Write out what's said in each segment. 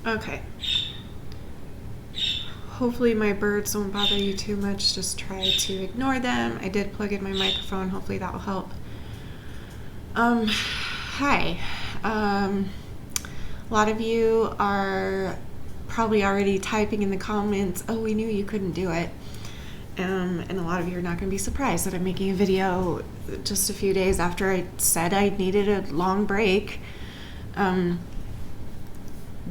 Okay. Hopefully my birds don't bother you too much. Just try to ignore them. I did plug in my microphone. Hopefully that will help. Hi. A lot of you are probably already typing in the comments, oh, we knew you couldn't do it. And a lot of you are not going to be surprised that I'm making a video just a few days after I said I needed a long break.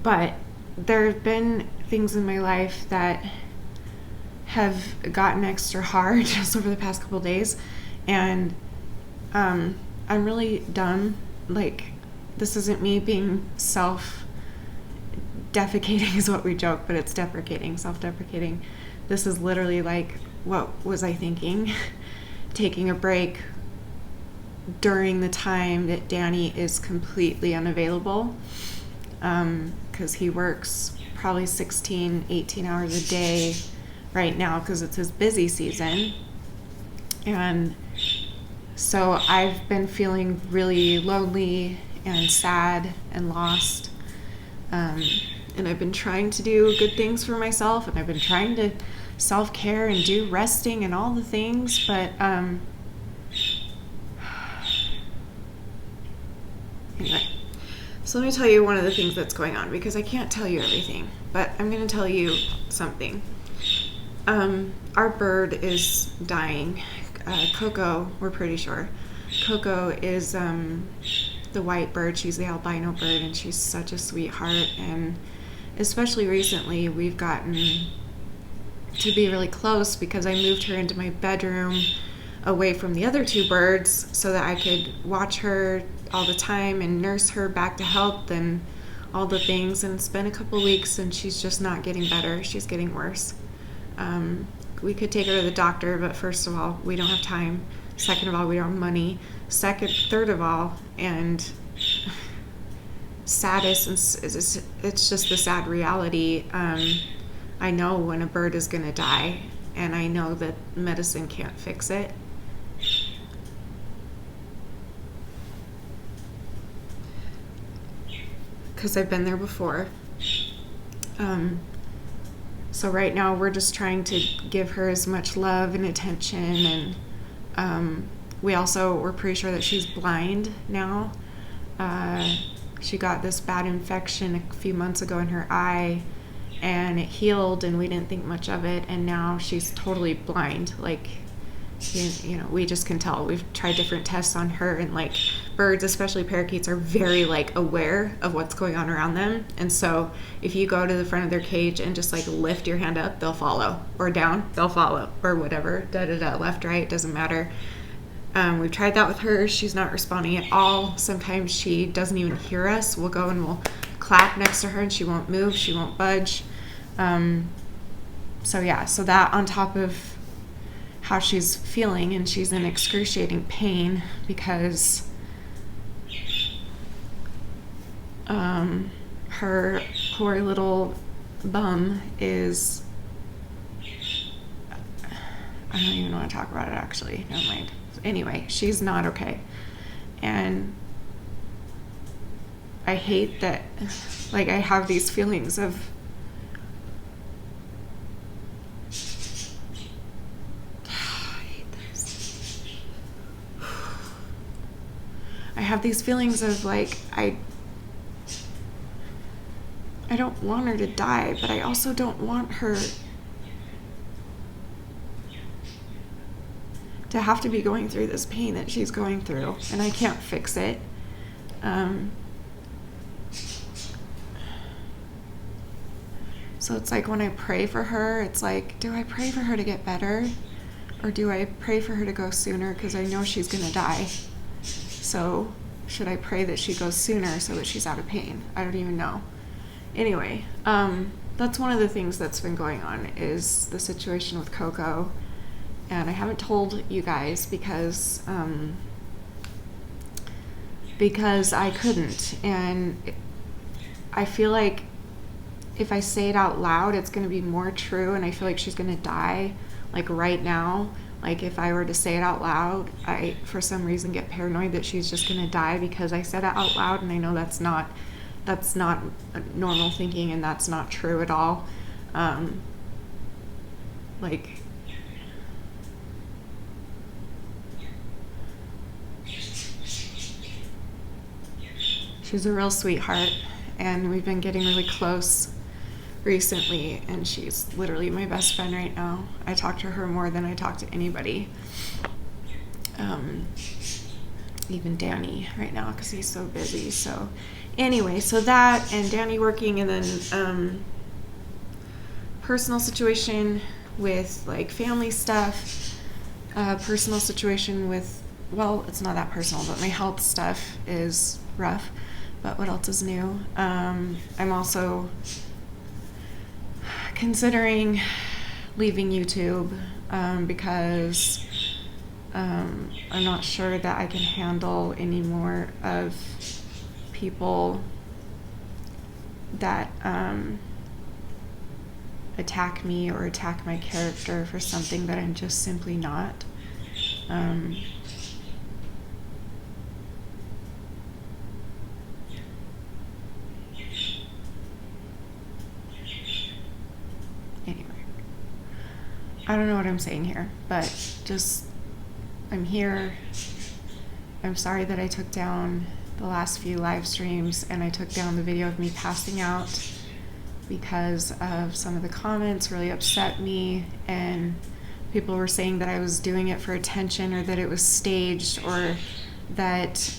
But there have been things in my life that have gotten extra hard just over the past couple of days. And I'm really done. Like, this isn't me being self-defecating is what we joke, but it's deprecating, self-deprecating. This is literally like, what was I thinking? Taking a break during the time that Danny is completely unavailable, because he works probably 16, 18 hours a day right now because it's his busy season. And so I've been feeling really lonely and sad and lost. And I've been trying to do good things for myself, and I've been trying to self-care and do resting and all the things, but anyway. So let me tell you one of the things that's going on, because I can't tell you everything, but I'm going to tell you something. Our bird is dying. Coco, we're pretty sure. Coco is the white bird. She's the albino bird, and she's such a sweetheart. And especially recently, we've gotten to be really close because I moved her into my bedroom away from the other two birds so that I could watch her all the time and nurse her back to health and all the things. And it's been a couple weeks and she's just not getting better. She's getting worse. We could take her to the doctor, but first of all, we don't have time. Second of all, we don't have money. Third of all, and saddest, it's just the sad reality. I know when a bird is going to die, and I know that medicine can't fix it. Because I've been there before. So right now we're just trying to give her as much love and attention, and we're pretty sure that she's blind now. She got this bad infection a few months ago in her eye, and it healed, and we didn't think much of it, and now she's totally blind. Like, you know, we just can tell. We've tried different tests on her, and like birds, especially parakeets, are very like aware of what's going on around them. And so if you go to the front of their cage and just like lift your hand up, they'll follow, or down, they'll follow, or whatever, left, right, doesn't matter. We've tried that with her. She's not responding at all. Sometimes she doesn't even hear us. We'll go and we'll clap next to her and she won't move, she won't budge. So that on top of how she's feeling, and she's in excruciating pain because her poor little bum is, I don't even want to talk about it actually, never mind. Anyway, she's not okay. And I hate that, like, I have these feelings of like, I don't want her to die, but I also don't want her to have to be going through this pain that she's going through, and I can't fix it. So it's like when I pray for her, it's like, do I pray for her to get better, or do I pray for her to go sooner because I know she's gonna die? So should I pray that she goes sooner so that she's out of pain? I don't even know. Anyway, that's one of the things that's been going on, is the situation with Coco. And I haven't told you guys because I couldn't. And I feel like if I say it out loud, it's going to be more true. And I feel like she's going to die, like, right now. Like, if I were to say it out loud, I, for some reason, get paranoid that she's just going to die because I said it out loud, and I know that's not that's not normal thinking, and that's not true at all. Like, she's a real sweetheart, and we've been getting really close recently, and she's literally my best friend right now. I talk to her more than I talk to anybody. Even Danny right now, because he's so busy. So anyway, so that, and Danny working, and then personal situation with like family stuff, personal situation with, well, it's not that personal, but my health stuff is rough. But what else is new? I'm also considering leaving YouTube because I'm not sure that I can handle any more of people that attack me or attack my character for something that I'm just simply not. Anyway, I don't know what I'm saying here, but just, I'm here. I'm sorry that I took down the last few live streams, and I took down the video of me passing out because of some of the comments really upset me, and people were saying that I was doing it for attention, or that it was staged, or that,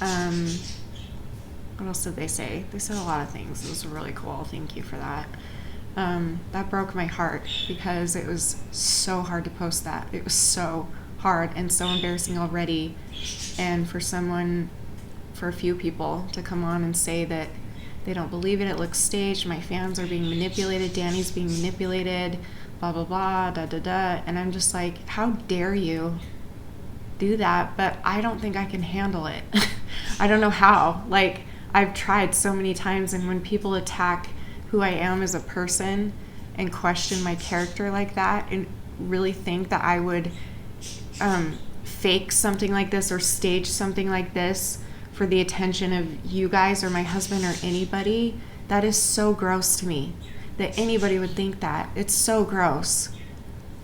what else did they say? They said a lot of things. It was really cool. Thank you for that. That broke my heart because it was so hard to post that. It was so hard and so embarrassing already. And for a few people to come on and say that they don't believe it looks staged, my fans are being manipulated, Danny's being manipulated, blah, blah, blah, da, da, da. And I'm just like, how dare you do that? But I don't think I can handle it. I don't know how. Like, I've tried so many times, and when people attack who I am as a person and question my character like that and really think that I would fake something like this or stage something like this for the attention of you guys or my husband or anybody, that is so gross to me, that anybody would think that. It's so gross.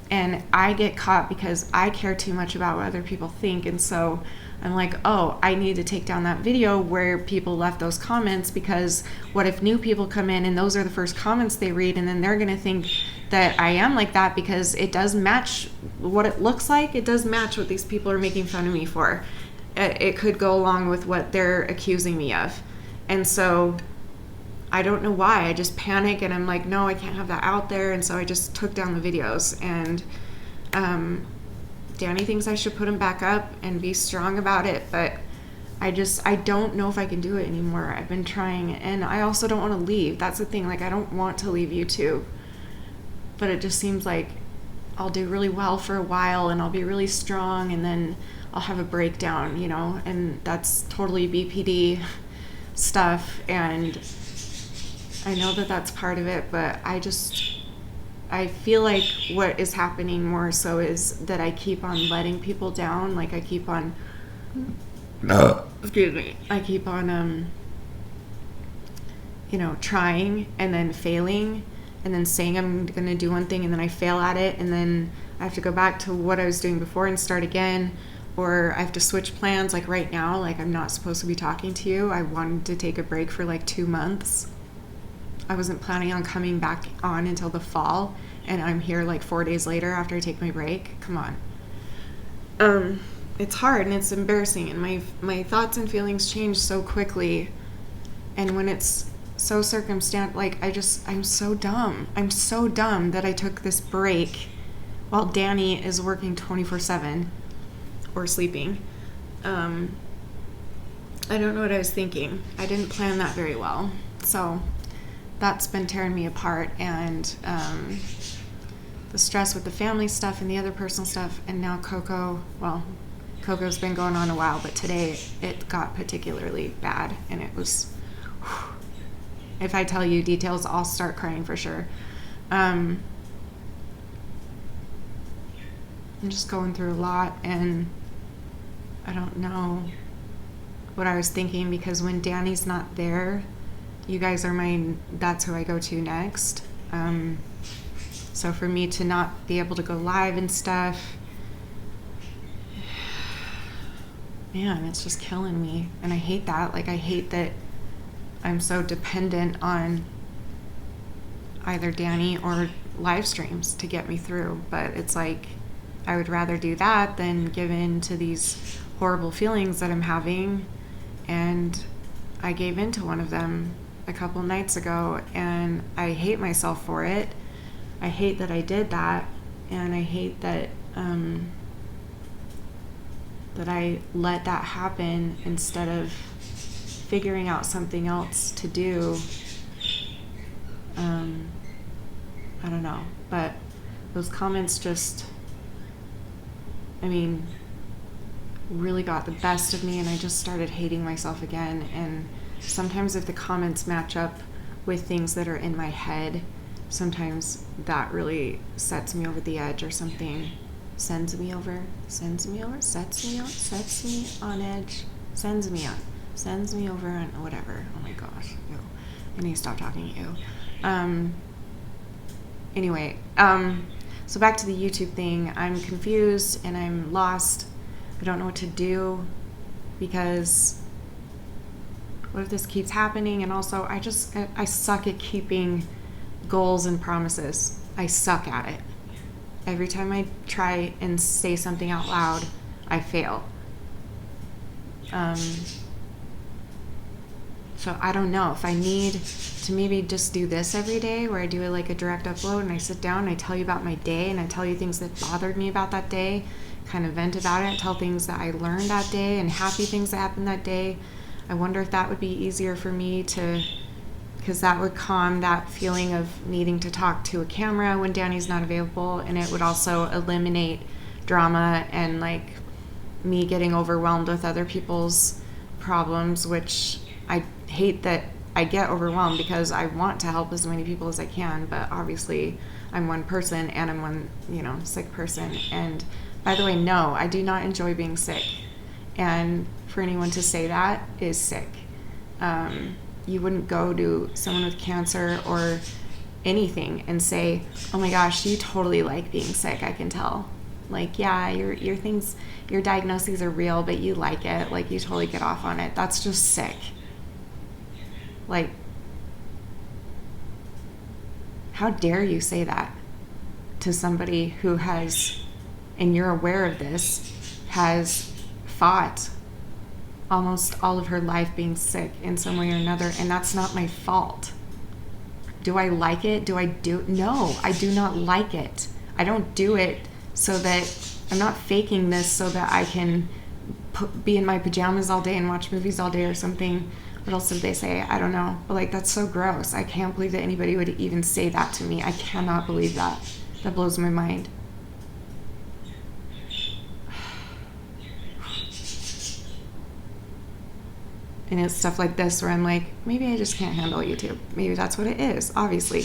And I get caught because I care too much about what other people think, and so I'm like, oh, I need to take down that video where people left those comments, because what if new people come in and those are the first comments they read, and then they're going to think that I am like that because it does match what it looks like. It does match what these people are making fun of me for. It could go along with what they're accusing me of. And so I don't know why. I just panic, and I'm like, no, I can't have that out there. And so I just took down the videos, and Danny thinks I should put them back up and be strong about it, but I don't know if I can do it anymore. I've been trying, and I also don't want to leave. That's the thing. Like, I don't want to leave YouTube, but it just seems like I'll do really well for a while, and I'll be really strong, and then I'll have a breakdown, you know, and that's totally BPD stuff, and I know that that's part of it, but I feel like what is happening more so is that I keep on letting people down. Like, I keep on, I keep on, trying and then failing, and then saying I'm going to do one thing, and then I fail at it, and then I have to go back to what I was doing before and start again, or I have to switch plans. Like right now, like, I'm not supposed to be talking to you. I wanted to take a break for like 2 months. I wasn't planning on coming back on until the fall, and I'm here like 4 days later after I take my break. Come on. It's hard and it's embarrassing, and my thoughts and feelings change so quickly, and when it's so like, I'm so dumb. I'm so dumb that I took this break while Danny is working 24/7 or sleeping. I don't know what I was thinking. I didn't plan that very well. So that's been tearing me apart, and the stress with the family stuff and the other personal stuff, and now Coco's been going on a while, but today it got particularly bad, and it was, if I tell you details, I'll start crying for sure. I'm just going through a lot, and I don't know what I was thinking, because when Danny's not there, you guys are that's who I go to next. So for me to not be able to go live and stuff, man, it's just killing me. And I hate that. Like, I hate that I'm so dependent on either Danny or live streams to get me through. But it's like, I would rather do that than give in to these horrible feelings that I'm having. And I gave in to one of them a couple nights ago, and I hate myself for it. I hate that I did that, and I hate that that I let that happen instead of figuring out something else to do. I don't know, but those comments just, I mean, really got the best of me, and I just started hating myself again. And sometimes if the comments match up with things that are in my head, sometimes that really sets me over the edge or something. Sets me on edge, sends me over and whatever. Oh my gosh, ew. I need to stop talking to you. Anyway, so back to the YouTube thing. I'm confused and I'm lost. I don't know what to do, because what if this keeps happening? And also, I suck at keeping goals and promises. I suck at it. Every time I try and say something out loud, I fail. So I don't know if I need to maybe just do this every day, where I do like a direct upload and I sit down and I tell you about my day and I tell you things that bothered me about that day, kind of vent about it, tell things that I learned that day and happy things that happened that day. I wonder if that would be easier for me to, because that would calm that feeling of needing to talk to a camera when Danny's not available, and it would also eliminate drama and like me getting overwhelmed with other people's problems, which I hate that I get overwhelmed because I want to help as many people as I can, but obviously I'm one person and I'm one, sick person. And by the way, no, I do not enjoy being sick. And for anyone to say that is sick. You wouldn't go to someone with cancer or anything and say, oh my gosh, you totally like being sick, I can tell. Like, yeah, your things, your diagnoses are real, but you like it. Like, you totally get off on it. That's just sick. Like, how dare you say that to somebody who has, and you're aware of this, has fought almost all of her life being sick in some way or another, and that's not my fault. Do I like it? No, I do not like it. I don't do it so that, I'm not faking this so that I can be in my pajamas all day and watch movies all day or something. What else did they say? I don't know. But like, that's so gross. I can't believe that anybody would even say that to me. I cannot believe that. That blows my mind. And it's stuff like this where I'm like, maybe I just can't handle YouTube. Maybe that's what it is, obviously,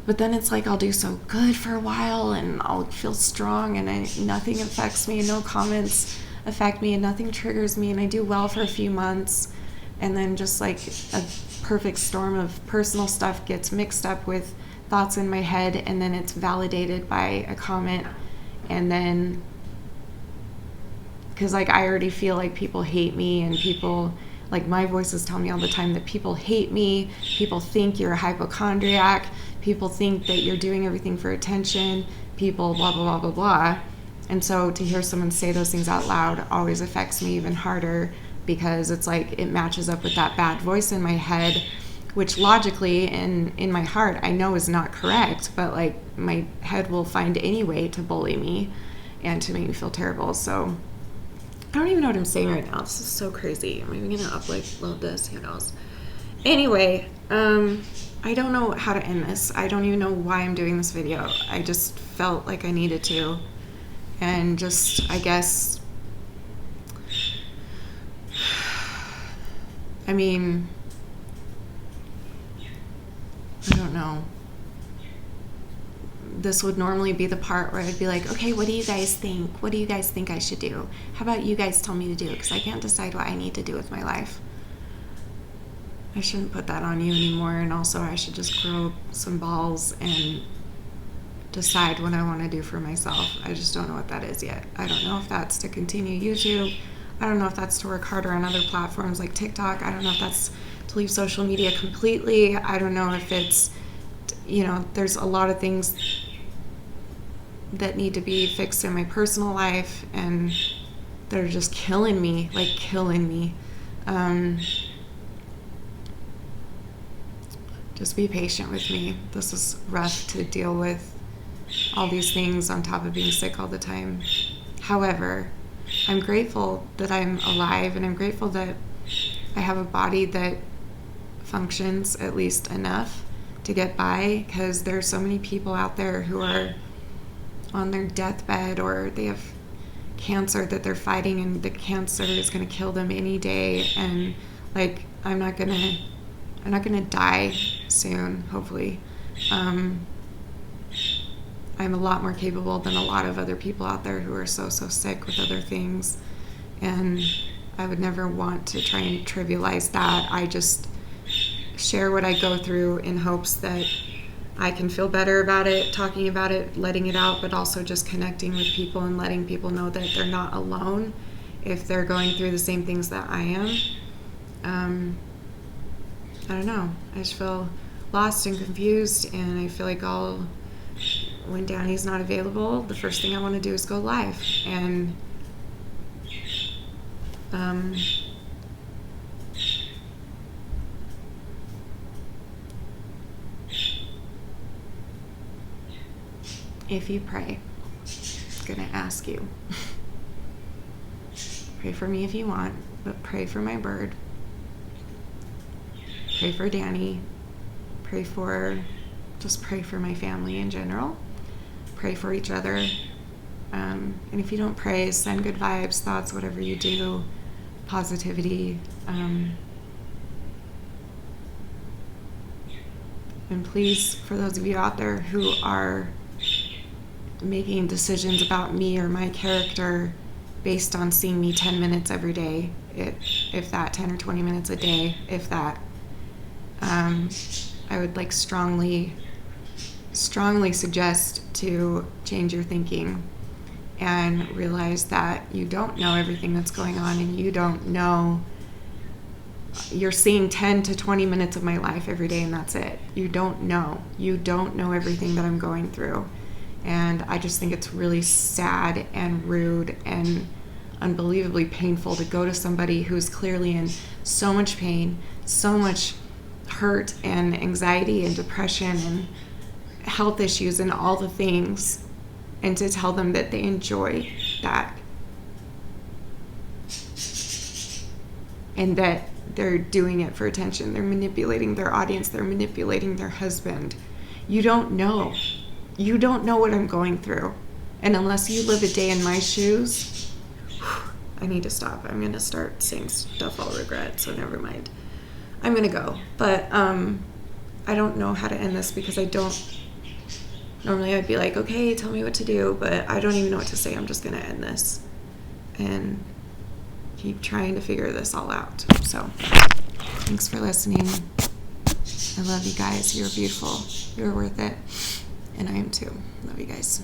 but then it's like I'll do so good for a while and I'll feel strong and nothing affects me and no comments affect me and nothing triggers me and I do well for a few months, and then just like a perfect storm of personal stuff gets mixed up with thoughts in my head, and then it's validated by a comment, and then because like I already feel like people hate me, and people, like my voices tell me all the time that people hate me, people think you're a hypochondriac, people think that you're doing everything for attention, people blah blah blah blah blah. And so to hear someone say those things out loud always affects me even harder, because it's like it matches up with that bad voice in my head, which logically and in my heart I know is not correct, but like my head will find any way to bully me and to make me feel terrible. So I don't even know what I'm saying right now. This is so crazy. Am I even gonna upload this? Who knows? Anyway, I don't know how to end this. I don't even know why I'm doing this video. I just felt like I needed to. And just, I guess, I mean, I don't know. This would normally be the part where I'd be like, okay, what do you guys think? What do you guys think I should do? How about you guys tell me to do? Because I can't decide what I need to do with my life. I shouldn't put that on you anymore. And also, I should just grow some balls and decide what I want to do for myself. I just don't know what that is yet. I don't know if that's to continue YouTube. I don't know if that's to work harder on other platforms like TikTok. I don't know if that's to leave social media completely. I don't know if it's, there's a lot of things that need to be fixed in my personal life and that are just killing me. Just be patient with me. This is rough to deal with, all these things on top of being sick all the time. However, I'm grateful that I'm alive, and I'm grateful that I have a body that functions at least enough to get by, because there's so many people out there who are on their deathbed, or they have cancer that they're fighting, and the cancer is going to kill them any day. And I'm not gonna die soon, hopefully. I'm a lot more capable than a lot of other people out there who are so sick with other things, and I would never want to try and trivialize that. I just share what I go through in hopes that I can feel better about it, talking about it, letting it out, but also just connecting with people and letting people know that they're not alone if they're going through the same things that I am. I don't know. I just feel lost and confused, and I feel like when Danny's not available, the first thing I want to do is go live. And if you pray, I'm going to ask you. Pray for me if you want, but pray for my bird. Pray for Danny. Pray for my family in general. Pray for each other. And if you don't pray, send good vibes, thoughts, whatever you do, positivity. And please, for those of you out there who are making decisions about me or my character based on seeing me 10 minutes every day, if that, 10 or 20 minutes a day, if that, I would strongly suggest to change your thinking and realize that you don't know everything that's going on, and you don't know. You're seeing 10 to 20 minutes of my life every day, and that's it. You don't know everything that I'm going through. And I just think it's really sad and rude and unbelievably painful to go to somebody who's clearly in so much pain, so much hurt and anxiety and depression and health issues and all the things, and to tell them that they enjoy that and that they're doing it for attention. They're manipulating their audience. They're manipulating their husband. You don't know what I'm going through. And unless you live a day in my shoes, I need to stop. I'm going to start saying stuff I'll regret, so never mind. I'm going to go. But I don't know how to end this, because I don't. Normally I'd be like, okay, tell me what to do, but I don't even know what to say. I'm just going to end this and keep trying to figure this all out. So thanks for listening. I love you guys. You're beautiful. You're worth it. And I am too. Love you guys.